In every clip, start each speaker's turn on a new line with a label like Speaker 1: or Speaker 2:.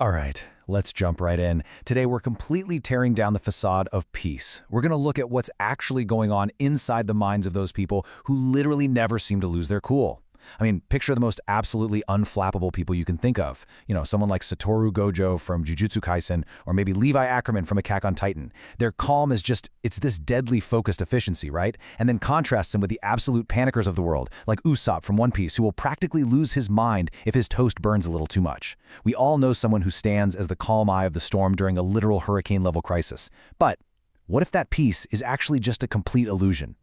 Speaker 1: All right, let's jump right in. Today, we're completely tearing down the facade of peace. We're going to look at what's actually going on inside the minds of those people who literally never seem to lose their cool. I mean, picture the most absolutely unflappable people you can think of. Someone like Satoru Gojo from Jujutsu Kaisen, or maybe Levi Ackerman from Attack on Titan. Their calm is it's this deadly focused efficiency, right? And then contrasts them with the absolute panickers of the world, like Usopp from One Piece, who will practically lose his mind if his toast burns a little too much. We all know someone who stands as the calm eye of the storm during a literal hurricane-level crisis. But what if that peace is actually just a complete illusion?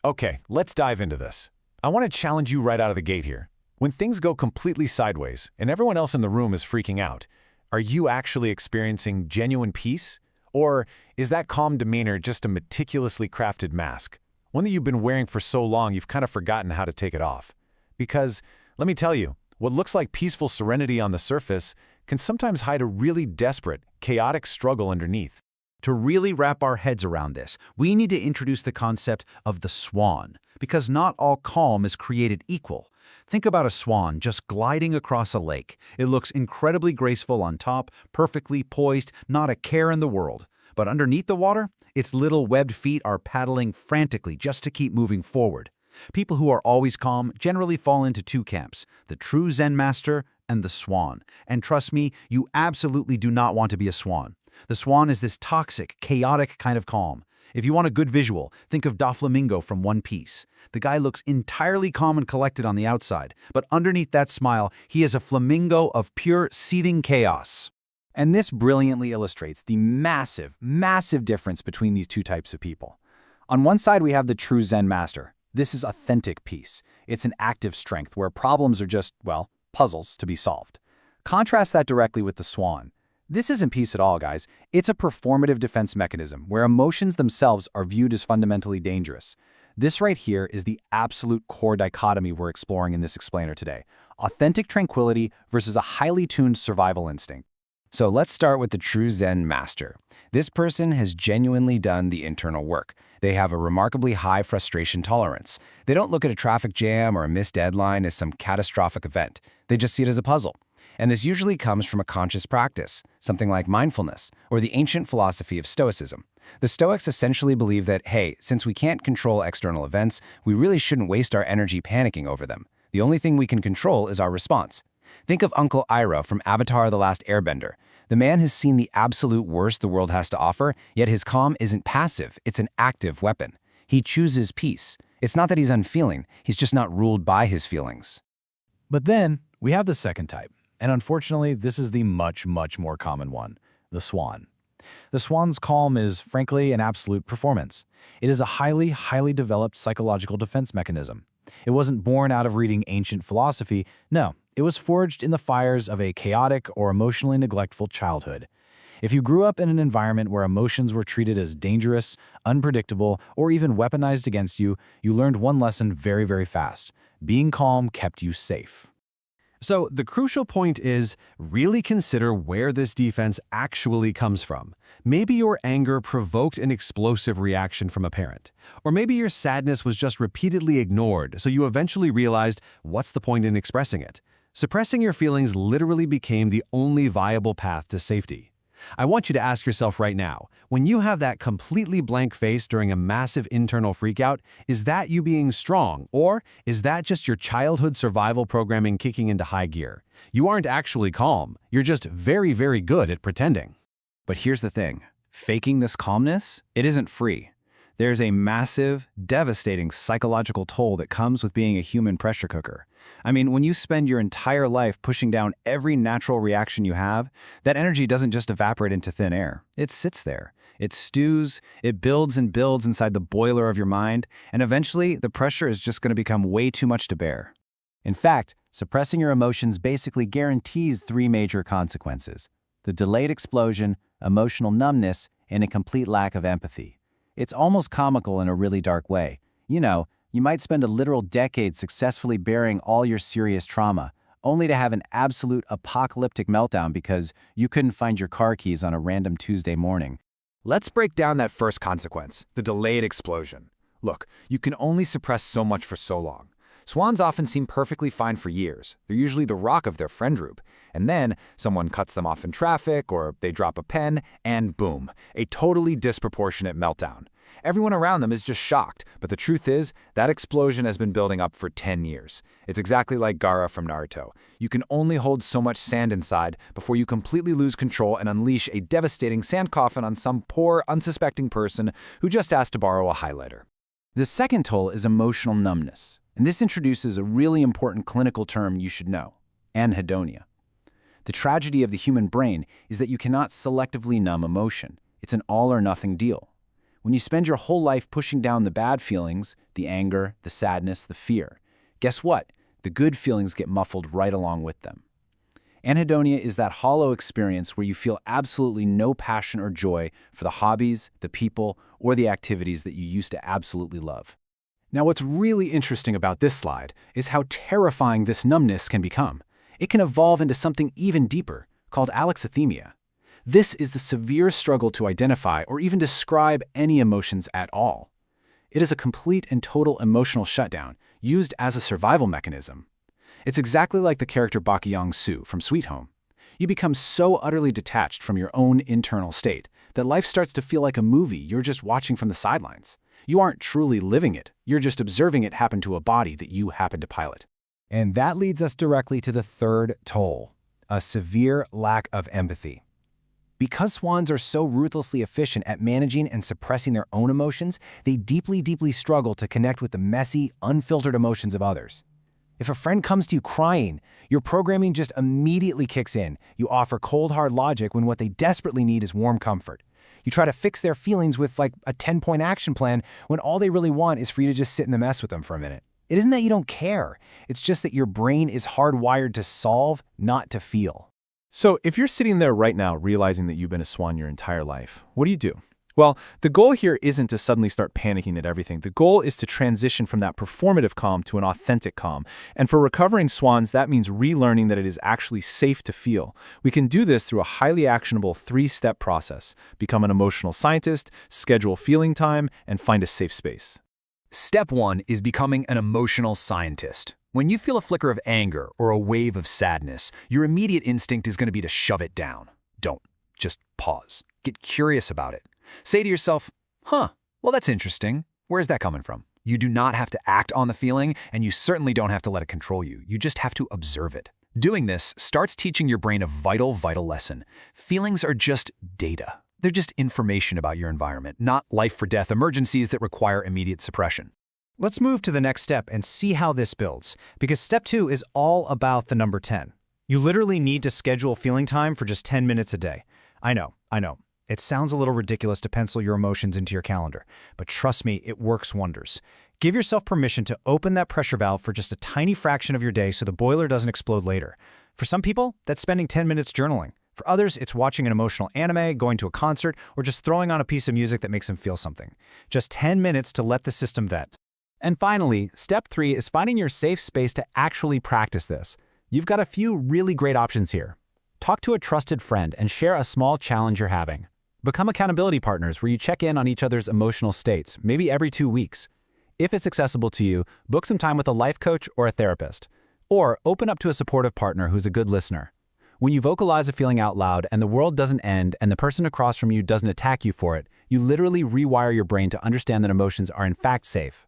Speaker 2: Okay, let's dive into this. I want to challenge you right out of the gate here. When things go completely sideways and everyone else in the room is freaking out, are you actually experiencing genuine peace? Or is that calm demeanor just a meticulously crafted mask? One that you've been wearing for so long you've kind of forgotten how to take it off. Because, let me tell you, what looks like peaceful serenity on the surface can sometimes hide a really desperate, chaotic struggle underneath.
Speaker 3: To really wrap our heads around this, we need to introduce the concept of the swan, because not all calm is created equal. Think about a swan just gliding across a lake. It looks incredibly graceful on top, perfectly poised, not a care in the world. But underneath the water, its little webbed feet are paddling frantically just to keep moving forward. People who are always calm generally fall into two camps: the true Zen master and the swan. And trust me, you absolutely do not want to be a swan. The swan is this toxic, chaotic kind of calm. If you want a good visual, think of Doflamingo from One Piece. The guy looks entirely calm and collected on the outside, but underneath that smile, he is a flamingo of pure, seething chaos.
Speaker 1: And this brilliantly illustrates the massive, massive difference between these two types of people. On one side, we have the true Zen master. This is authentic peace. It's an active strength where problems are just, well, puzzles to be solved. Contrast that directly with the swan. This isn't peace at all, guys. It's a performative defense mechanism where emotions themselves are viewed as fundamentally dangerous. This right here is the absolute core dichotomy we're exploring in this explainer today. Authentic tranquility versus a highly tuned survival instinct.
Speaker 4: So let's start with the true Zen master. This person has genuinely done the internal work. They have a remarkably high frustration tolerance. They don't look at a traffic jam or a missed deadline as some catastrophic event. They just see it as a puzzle. And this usually comes from a conscious practice, something like mindfulness, or the ancient philosophy of Stoicism. The Stoics essentially believe that, hey, since we can't control external events, we really shouldn't waste our energy panicking over them. The only thing we can control is our response. Think of Uncle Iroh from Avatar: The Last Airbender. The man has seen the absolute worst the world has to offer, yet his calm isn't passive, it's an active weapon. He chooses peace. It's not that he's unfeeling, he's just not ruled by his feelings.
Speaker 1: But then, we have the second type. And unfortunately, this is the much, much more common one, the swan. The swan's calm is, frankly, an absolute performance. It is a highly, highly developed psychological defense mechanism. It wasn't born out of reading ancient philosophy. No, it was forged in the fires of a chaotic or emotionally neglectful childhood. If you grew up in an environment where emotions were treated as dangerous, unpredictable, or even weaponized against you, you learned one lesson very, very fast. Being calm kept you safe.
Speaker 2: So the crucial point is, really consider where this defense actually comes from. Maybe your anger provoked an explosive reaction from a parent. Or maybe your sadness was just repeatedly ignored, so you eventually realized, what's the point in expressing it? Suppressing your feelings literally became the only viable path to safety. I want you to ask yourself right now, when you have that completely blank face during a massive internal freakout, is that you being strong, or is that just your childhood survival programming kicking into high gear? You aren't actually calm, you're just very, very good at pretending.
Speaker 1: But here's the thing, faking this calmness, it isn't free. There's a massive, devastating psychological toll that comes with being a human pressure cooker. I mean, when you spend your entire life pushing down every natural reaction you have, that energy doesn't just evaporate into thin air. It sits there. It stews, it builds and builds inside the boiler of your mind, and eventually the pressure is just going to become way too much to bear. In fact, suppressing your emotions basically guarantees three major consequences: the delayed explosion, emotional numbness, and a complete lack of empathy. It's almost comical in a really dark way. You might spend a literal decade successfully bearing all your serious trauma, only to have an absolute apocalyptic meltdown because you couldn't find your car keys on a random Tuesday morning.
Speaker 2: Let's break down that first consequence, the delayed explosion. Look, you can only suppress so much for so long.
Speaker 5: Swans often seem perfectly fine for years. They're usually the rock of their friend group. And then someone cuts them off in traffic, or they drop a pen, and boom, a totally disproportionate meltdown. Everyone around them is just shocked, but the truth is, that explosion has been building up for 10 years. It's exactly like Gaara from Naruto. You can only hold so much sand inside before you completely lose control and unleash a devastating sand coffin on some poor, unsuspecting person who just asked to borrow a highlighter.
Speaker 1: The second toll is emotional numbness, and this introduces a really important clinical term you should know: anhedonia. The tragedy of the human brain is that you cannot selectively numb emotion. It's an all-or-nothing deal. When you spend your whole life pushing down the bad feelings, the anger, the sadness, the fear, guess what? The good feelings get muffled right along with them. Anhedonia is that hollow experience where you feel absolutely no passion or joy for the hobbies, the people, or the activities that you used to absolutely love. Now, what's really interesting about this slide is how terrifying this numbness can become. It can evolve into something even deeper, called alexithymia. This is the severe struggle to identify or even describe any emotions at all. It is a complete and total emotional shutdown, used as a survival mechanism. It's exactly like the character Baekhyang-soo from Sweet Home. You become so utterly detached from your own internal state that life starts to feel like a movie you're just watching from the sidelines. You aren't truly living it, you're just observing it happen to a body that you happen to pilot.
Speaker 4: And that leads us directly to the third toll, a severe lack of empathy. Because swans are so ruthlessly efficient at managing and suppressing their own emotions, they deeply, deeply struggle to connect with the messy, unfiltered emotions of others. If a friend comes to you crying, your programming just immediately kicks in. You offer cold, hard logic when what they desperately need is warm comfort. You try to fix their feelings with like a 10-point action plan when all they really want is for you to just sit in the mess with them for a minute. It isn't that you don't care. It's just that your brain is hardwired to solve, not to feel.
Speaker 2: So if you're sitting there right now realizing that you've been a swan your entire life, what do you do? Well, the goal here isn't to suddenly start panicking at everything. The goal is to transition from that performative calm to an authentic calm. And for recovering swans, that means relearning that it is actually safe to feel. We can do this through a highly actionable 3-step process: become an emotional scientist, schedule feeling time, and find a safe space.
Speaker 5: Step 1 is becoming an emotional scientist. When you feel a flicker of anger or a wave of sadness, your immediate instinct is going to be to shove it down. Don't. Just pause. Get curious about it. Say to yourself, well, that's interesting. Where's that coming from? You do not have to act on the feeling, and you certainly don't have to let it control you. You just have to observe it. Doing this starts teaching your brain a vital lesson. Feelings are just data. They're just information about your environment, not life-or-death emergencies that require immediate suppression.
Speaker 6: Let's move to the next step and see how this builds, because step 2 is all about the number 10. You literally need to schedule feeling time for just 10 minutes a day. I know. It sounds a little ridiculous to pencil your emotions into your calendar, but trust me, it works wonders. Give yourself permission to open that pressure valve for just a tiny fraction of your day so the boiler doesn't explode later. For some people, that's spending 10 minutes journaling. For others, it's watching an emotional anime, going to a concert, or just throwing on a piece of music that makes them feel something. Just 10 minutes to let the system vet.
Speaker 1: And finally, step 3 is finding your safe space to actually practice this. You've got a few really great options here. Talk to a trusted friend and share a small challenge you're having. Become accountability partners where you check in on each other's emotional states, maybe every 2 weeks. If it's accessible to you, book some time with a life coach or a therapist. Or open up to a supportive partner who's a good listener. When you vocalize a feeling out loud and the world doesn't end and the person across from you doesn't attack you for it, you literally rewire your brain to understand that emotions are in fact safe.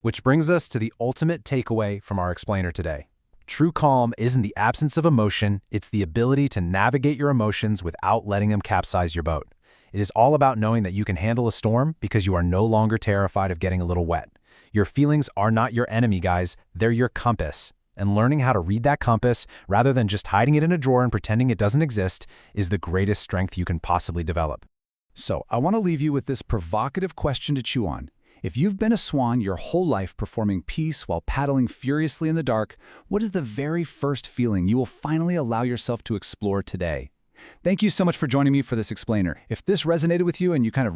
Speaker 2: Which brings us to the ultimate takeaway from our explainer today. True calm isn't the absence of emotion, it's the ability to navigate your emotions without letting them capsize your boat. It is all about knowing that you can handle a storm because you are no longer terrified of getting a little wet. Your feelings are not your enemy, guys. They're your compass. And learning how to read that compass, rather than just hiding it in a drawer and pretending it doesn't exist, is the greatest strength you can possibly develop.
Speaker 1: So, I want to leave you with this provocative question to chew on. If you've been a swan your whole life performing peace while paddling furiously in the dark, what is the very first feeling you will finally allow yourself to explore today? Thank you so much for joining me for this explainer. If this resonated with you and you kind of